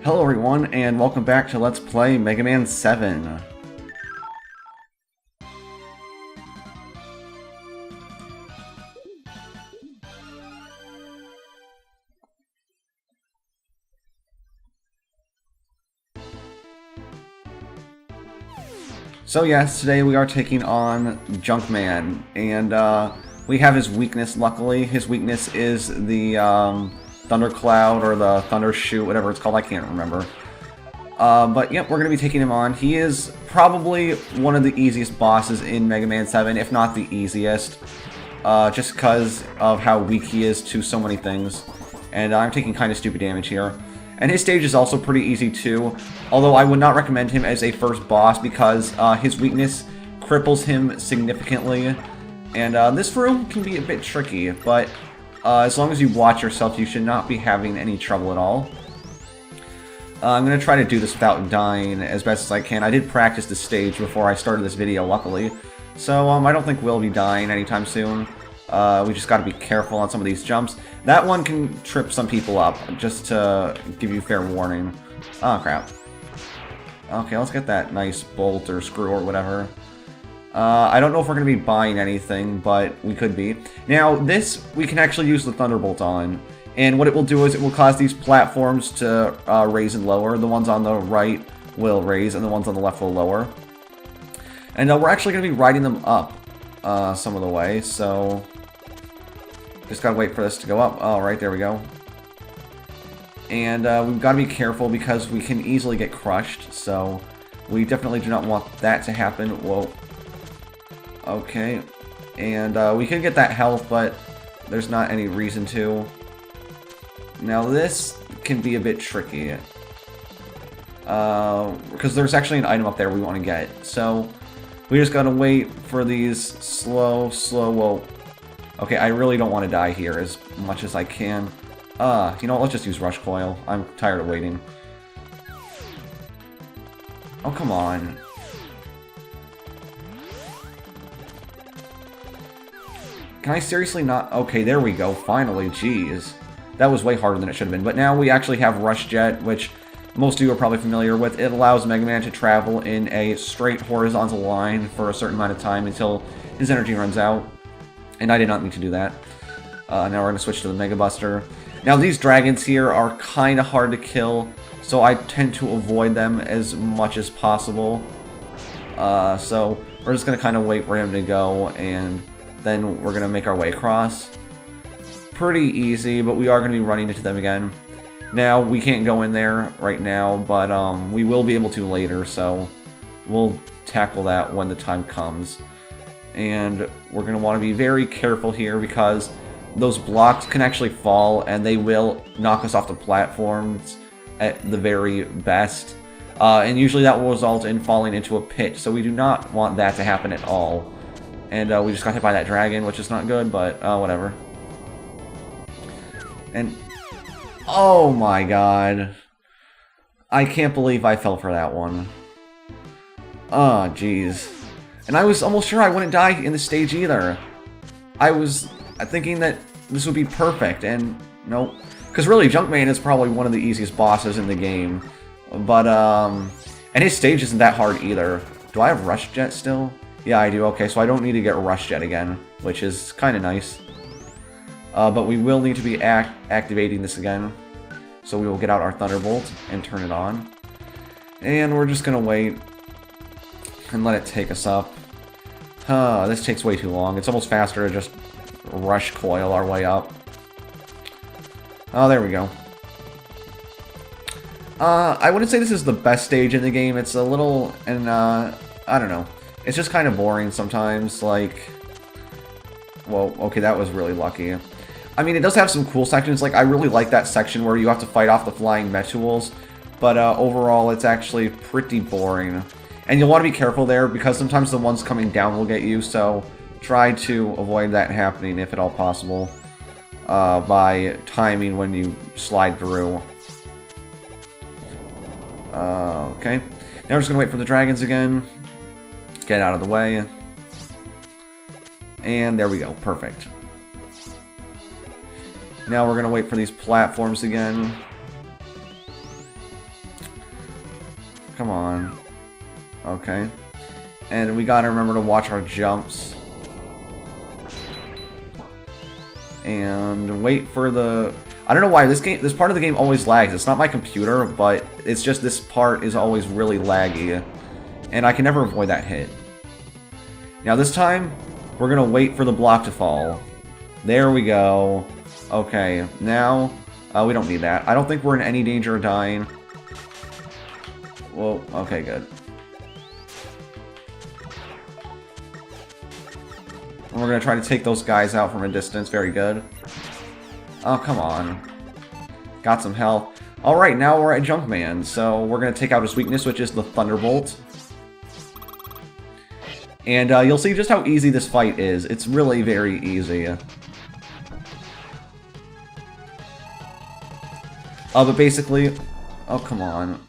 Hello everyone, and welcome back to Let's Play Mega Man 7. So yes, today we are taking on Junkman, and we have his weakness, luckily. His weakness is the Thundercloud, or the Thunder Shoot, whatever it's called, I can't remember. But yep, we're going to be taking him on. He is probably one of the easiest bosses in Mega Man 7, if not the easiest. Just because of how weak he is to so many things. And I'm taking kind of stupid damage here. And his stage is also pretty easy too, although I would not recommend him as a first boss because his weakness cripples him significantly. And this room can be a bit tricky, but as long as you watch yourself, you should not be having any trouble at all. I'm going to try to do this without dying as best as I can. I did practice this stage before I started this video, luckily. So I don't think we'll be dying anytime soon. We just got to be careful on some of these jumps. That one can trip some people up, just to give you fair warning. Oh, crap. Okay, let's get that nice bolt or screw or whatever. I don't know if we're going to be buying anything, but we could be. Now, this, we can actually use the Thunderbolt on. And what it will do is it will cause these platforms to raise and lower. The ones on the right will raise, and the ones on the left will lower. And we're actually going to be riding them up some of the way, so just gotta wait for this to go up. Oh, right, there we go. And we've got to be careful because we can easily get crushed, so we definitely do not want that to happen. Whoa. Okay. And we could get that health, but there's not any reason to. Now this can be a bit tricky. Because there's actually an item up there we want to get. So we just gotta wait for these slow, whoa. Okay, I really don't want to die here as much as I can. You know what, let's just use Rush Coil. I'm tired of waiting. Oh, come on. Can I seriously not? Okay, there we go, finally, jeez. That was way harder than it should have been. But now we actually have Rush Jet, which most of you are probably familiar with. It allows Mega Man to travel in a straight horizontal line for a certain amount of time until his energy runs out. And I did not need to do that. Now we're going to switch to the Mega Buster. Now these dragons here are kind of hard to kill, so I tend to avoid them as much as possible. So we're just going to kind of wait for him to go, and then we're going to make our way across. Pretty easy, but we are going to be running into them again. Now, we can't go in there right now, but we will be able to later, so we'll tackle that when the time comes. And we're going to want to be very careful here because those blocks can actually fall and they will knock us off the platforms at the very best. And usually that will result in falling into a pit, so we do not want that to happen at all. And we just got hit by that dragon, which is not good, but whatever. And oh my god. I can't believe I fell for that one. Oh, jeez. And I was almost sure I wouldn't die in this stage either. I was thinking that this would be perfect, and nope. Because really, Junkman is probably one of the easiest bosses in the game. But, and his stage isn't that hard either. Do I have Rush Jet still? Yeah, I do. Okay, so I don't need to get Rush Jet again, which is kind of nice. But we will need to be activating this again. So we will get out our Thunderbolt and turn it on. And we're just going to wait and let it take us up. This takes way too long. It's almost faster to just Rush Coil our way up. Oh, there we go. I wouldn't say this is the best stage in the game. It's a little, and I don't know. It's just kind of boring sometimes, like... Well, okay, that was really lucky. I mean, it does have some cool sections. Like, I really like that section where you have to fight off the flying Metuels. But overall, it's actually pretty boring. And you'll want to be careful there, because sometimes the ones coming down will get you, so try to avoid that happening if at all possible. By timing when you slide through. Okay. Now we're just going to wait for the dragons again. Get out of the way. And there we go. Perfect. Now we're going to wait for these platforms again. Come on. Okay. And we gotta remember to watch our jumps. And wait for the... I don't know why this part of the game always lags. It's not my computer, but it's just this part is always really laggy. And I can never avoid that hit. Now this time, we're gonna wait for the block to fall. There we go. Okay, now... we don't need that. I don't think we're in any danger of dying. Well, okay, good. And we're gonna try to take those guys out from a distance. Very good. Oh, come on. Got some health. Alright, now we're at Junkman. So we're gonna take out his weakness, which is the Thunderbolt. And you'll see just how easy this fight is. It's really very easy. But basically... Oh, come on.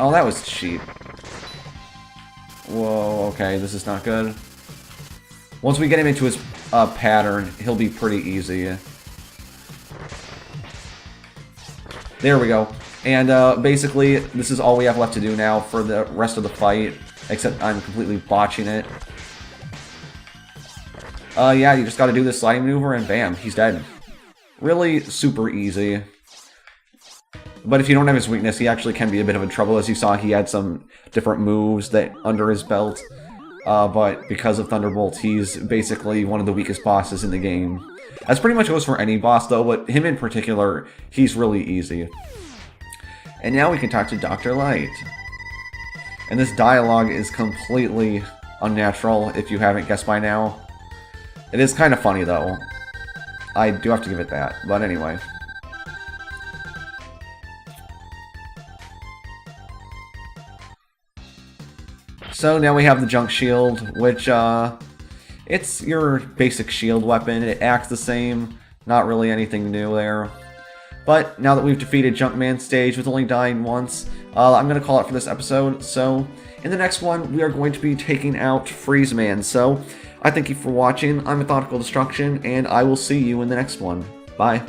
Oh, that was cheap. Whoa, okay, this is not good. Once we get him into his pattern, he'll be pretty easy. There we go. And basically, this is all we have left to do now for the rest of the fight. Except I'm completely botching it. Yeah, you just gotta do this sliding maneuver and bam, he's dead. Really super easy. But if you don't have his weakness, he actually can be a bit of a trouble. As you saw, he had some different moves that under his belt. But because of Thunderbolt, he's basically one of the weakest bosses in the game. As pretty much goes for any boss, though, but him in particular, he's really easy. And now we can talk to Dr. Light. And this dialogue is completely unnatural, if you haven't guessed by now. It is kind of funny, though. I do have to give it that, but anyway. So now we have the Junk Shield, which, it's your basic shield weapon. It acts the same, not really anything new there. But now that we've defeated Junkman stage with only dying once, I'm going to call it for this episode. So in the next one, we are going to be taking out Freezeman. So I thank you for watching. I'm Methodical Destruction, and I will see you in the next one. Bye.